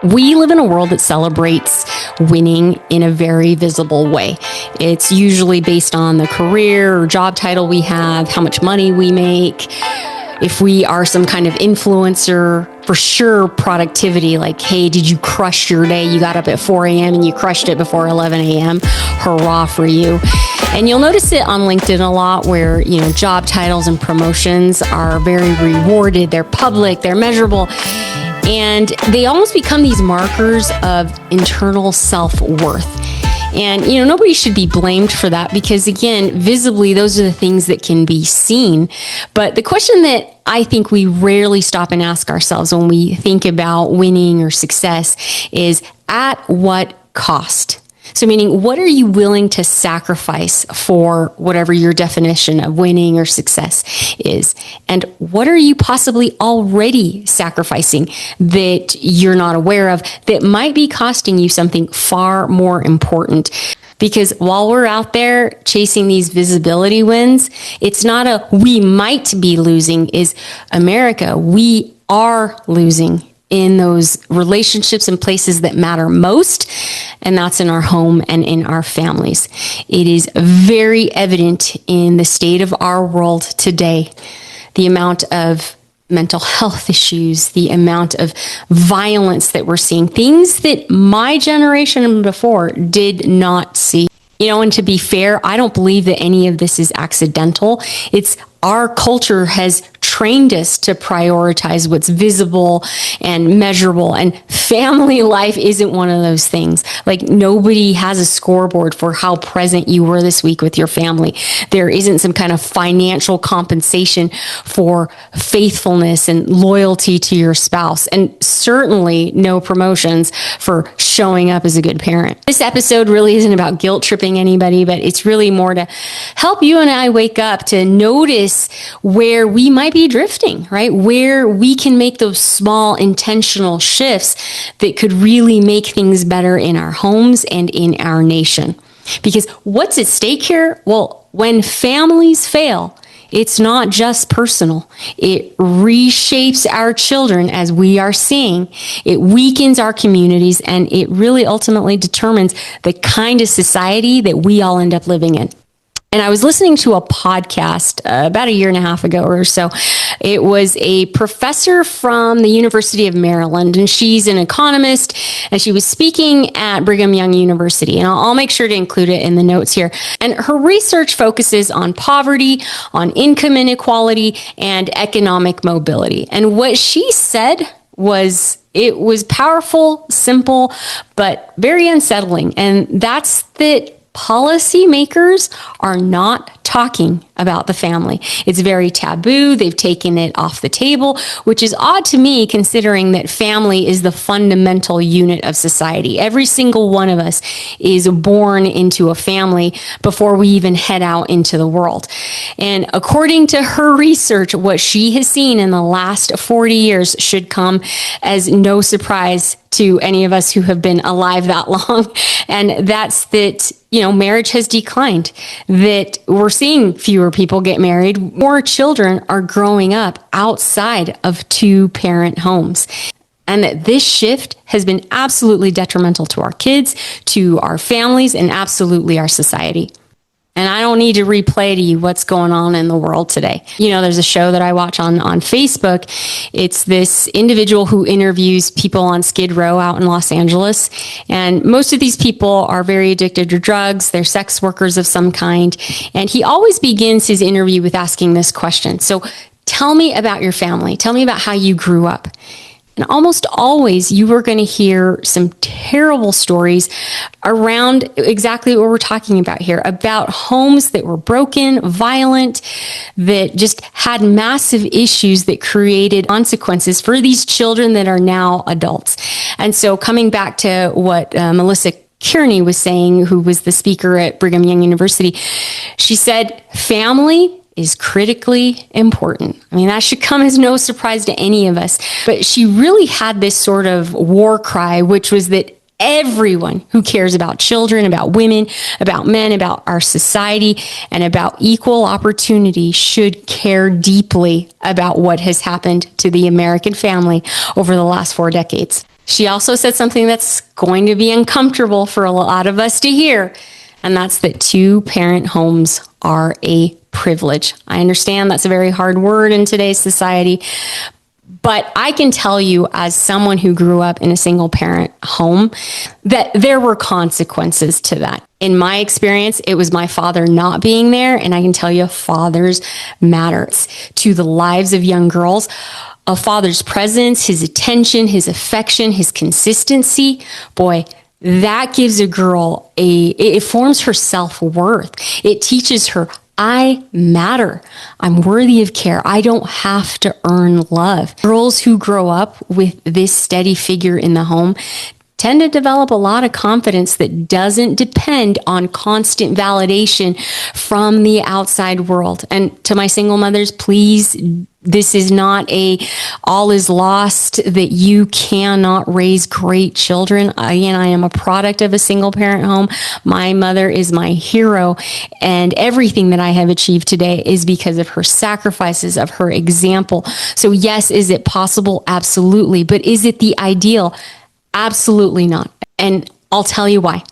We live in a world that celebrates winning in a very visible way. It's usually based on the career or job title we have, how much money we make. If we are some kind of influencer, for sure, productivity, like, hey, did you crush your day? You got up at 4 a.m. and you crushed it before 11 a.m. Hurrah for you. And you'll notice it on LinkedIn a lot where, job titles and promotions are very rewarded. They're public, they're measurable. And they almost become these markers of internal self-worth. And, nobody should be blamed for that because, again, visibly, those are the things that can be seen. But the question that I think we rarely stop and ask ourselves when we think about winning or success is, at what cost? So meaning, what are you willing to sacrifice for whatever your definition of winning or success is? And what are you possibly already sacrificing that you're not aware of that might be costing you something far more important? Because while we're out there chasing these visibility wins, it's not a we might be losing, is America, we are losing in those relationships and places that matter most, and that's in our home and in our families. It is very evident in the state of our world today, the amount of mental health issues, the amount of violence that we're seeing, things that my generation and before did not see. And to be fair, I don't believe that any of this is accidental. It's our culture has trained us to prioritize what's visible and measurable, and family life isn't one of those things. Like, nobody has a scoreboard for how present you were this week with your family. There isn't some kind of financial compensation for faithfulness and loyalty to your spouse, and certainly no promotions for showing up as a good parent. This episode really isn't about guilt tripping anybody, but it's really more to help you and I wake up to notice where we might be drifting, right? Where we can make those small intentional shifts that could really make things better in our homes and in our nation. Because what's at stake here? Well, when families fail, it's not just personal. It reshapes our children, as we are seeing. It weakens our communities, and it really ultimately determines the kind of society that we all end up living in. And I was listening to a podcast about a year and a half ago or so. It was a professor from the University of Maryland, and she's an economist, and she was speaking at Brigham Young University. And I'll make sure to include it in the notes here. And her research focuses on poverty, on income inequality, and economic mobility. And what she said was, it was powerful, simple, but very unsettling. And that's that policymakers are not talking about the family. It's very taboo. They've taken it off the table, which is odd to me considering that family is the fundamental unit of society. Every single one of us is born into a family before we even head out into the world. And according to her research, what she has seen in the last 40 years should come as no surprise to any of us who have been alive that long. And that's that, marriage has declined, that we're seeing fewer people get married. More children are growing up outside of two-parent homes. And that this shift has been absolutely detrimental to our kids, to our families, and absolutely our society. And I don't need to replay to you what's going on in the world today. There's a show that I watch on Facebook. It's this individual who interviews people on Skid Row out in Los Angeles. And most of these people are very addicted to drugs. They're sex workers of some kind. And he always begins his interview with asking this question. So tell me about your family. Tell me about how you grew up. And almost always you are going to hear some terrible stories around exactly what we're talking about here, about homes that were broken, violent, that just had massive issues that created consequences for these children that are now adults. And so coming back to what Melissa Kearney was saying, who was the speaker at Brigham Young University, she said, family is critically important. I mean, that should come as no surprise to any of us. But she really had this sort of war cry, which was that everyone who cares about children, about women, about men, about our society, and about equal opportunity should care deeply about what has happened to the American family over the last 4 decades. She also said something that's going to be uncomfortable for a lot of us to hear, and that's that two-parent homes are a privilege. I understand that's a very hard word in today's society, but I can tell you, as someone who grew up in a single parent home, that there were consequences to that. In my experience, it was my father not being there. And I can tell you, fathers matter to the lives of young girls. A father's presence, his attention, his affection, his consistency, boy, that gives a girl it forms her self-worth. It teaches her, I matter. I'm worthy of care. I don't have to earn love. Girls who grow up with this steady figure in the home tend to develop a lot of confidence that doesn't depend on constant validation from the outside world. And to my single mothers, please, this is not a all is lost, that you cannot raise great children. Again, I am a product of a single parent home. My mother is my hero, and everything that I have achieved today is because of her sacrifices, of her example. So yes, is it possible? Absolutely. But is it the ideal? Absolutely not. And I'll tell you why.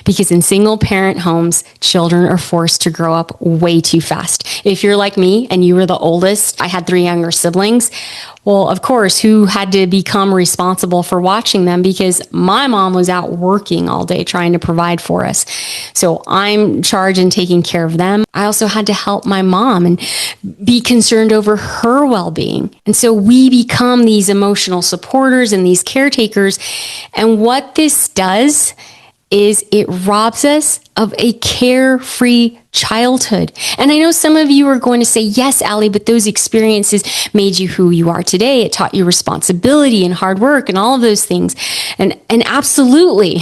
Because in single parent homes, children are forced to grow up way too fast. If you're like me and you were the oldest, I had 3 younger siblings. Well, of course, who had to become responsible for watching them? Because my mom was out working all day trying to provide for us. So I'm charged in taking care of them. I also had to help my mom and be concerned over her well-being. And so we become these emotional supporters and these caretakers. And what this does is it robs us of a carefree childhood. And I know some of you are going to say, yes, Allie, but those experiences made you who you are today. It taught you responsibility and hard work and all of those things. And absolutely.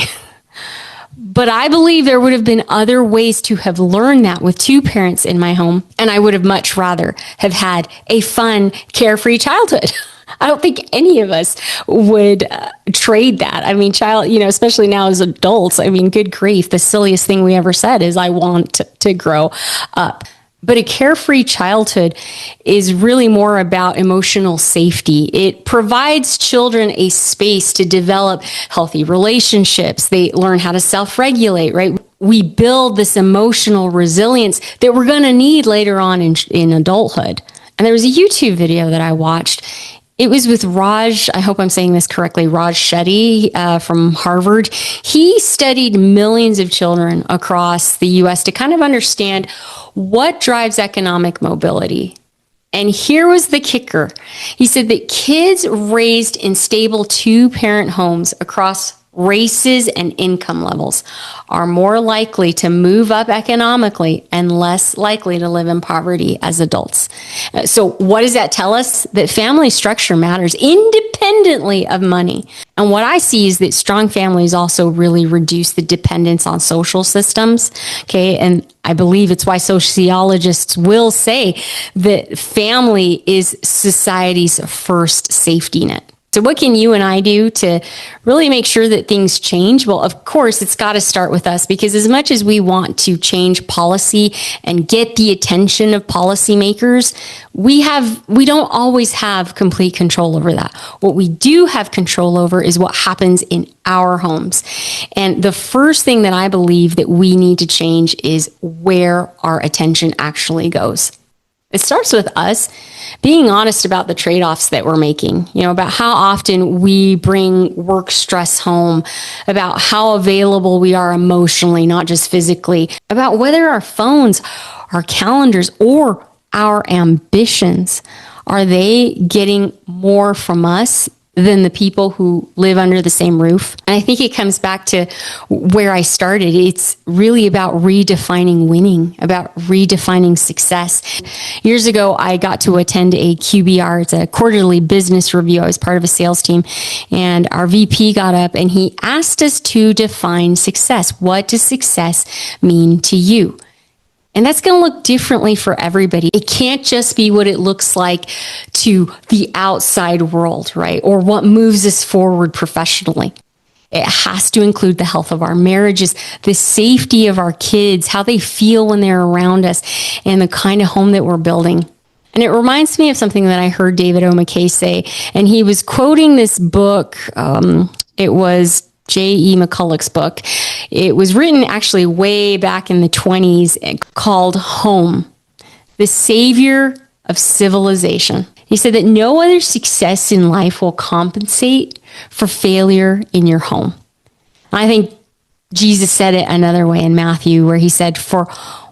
But I believe there would have been other ways to have learned that with 2 parents in my home. And I would have much rather have had a fun, carefree childhood. I don't think any of us would trade that. I mean, especially now as adults, I mean, good grief, the silliest thing we ever said is I want to grow up. But a carefree childhood is really more about emotional safety. It provides children a space to develop healthy relationships. They learn how to self-regulate, right? We build this emotional resilience that we're going to need later on in adulthood. And there was a YouTube video that I watched. It was with Raj, I hope I'm saying this correctly, Raj Chetty from Harvard. He studied millions of children across the U.S. to kind of understand what drives economic mobility. And here was the kicker. He said that kids raised in stable 2-parent homes across races and income levels are more likely to move up economically and less likely to live in poverty as adults. So what does that tell us? That family structure matters independently of money. And what I see is that strong families also really reduce the dependence on social systems. Okay. And I believe it's why sociologists will say that family is society's first safety net. So what can you and I do to really make sure that things change? Well, of course, it's got to start with us, because as much as we want to change policy and get the attention of policymakers, we don't always have complete control over that. What we do have control over is what happens in our homes. And the first thing that I believe that we need to change is where our attention actually goes. It starts with us being honest about the trade-offs that we're making, about how often we bring work stress home, about how available we are emotionally, not just physically, about whether our phones, our calendars, or our ambitions, are they getting more from us than the people who live under the same roof? And I think it comes back to where I started. It's really about redefining winning, about redefining success. Years ago, I got to attend a QBR. It's a quarterly business review. I was part of a sales team, and our VP got up and he asked us to define success. What does success mean to you? And that's going to look differently for everybody. It can't just be what it looks like to the outside world, right? Or what moves us forward professionally. It has to include the health of our marriages, the safety of our kids, how they feel when they're around us, and the kind of home that we're building. And it reminds me of something that I heard David O. McKay say, and he was quoting this book, It was J.E. McCulloch's book. It was written actually way back in the 20s called Home, the Savior of Civilization. He said that no other success in life will compensate for failure in your home. I think Jesus said it another way in Matthew, where he said, "For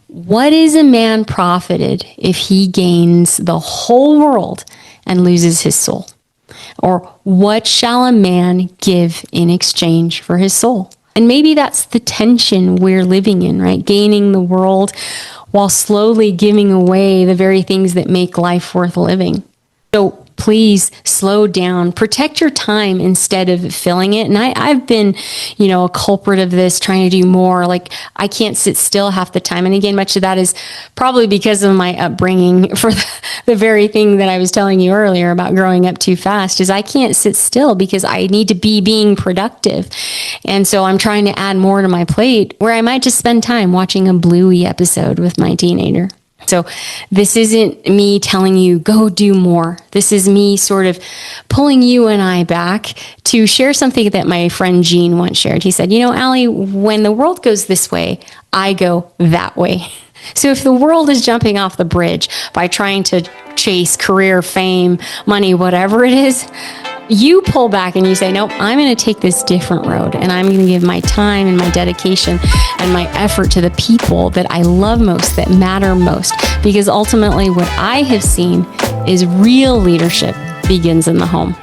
what is a man profited if he gains the whole world and loses his soul? Or what shall a man give in exchange for his soul?" And maybe that's the tension we're living in, right? Gaining the world while slowly giving away the very things that make life worth living. So please slow down, protect your time instead of filling it. And I've been, a culprit of this, trying to do more. Like, I can't sit still half the time. And again, much of that is probably because of my upbringing, for the very thing that I was telling you earlier about growing up too fast, is I can't sit still because I need to be being productive. And so I'm trying to add more to my plate, where I might just spend time watching a Bluey episode with my teenager. So this isn't me telling you, go do more. This is me sort of pulling you and I back to share something that my friend Gene once shared. He said, Allie, when the world goes this way, I go that way. So if the world is jumping off the bridge by trying to chase career, fame, money, whatever it is, you pull back and you say, nope, I'm going to take this different road, and I'm going to give my time and my dedication and my effort to the people that I love most, that matter most. Because ultimately what I have seen is real leadership begins in the home.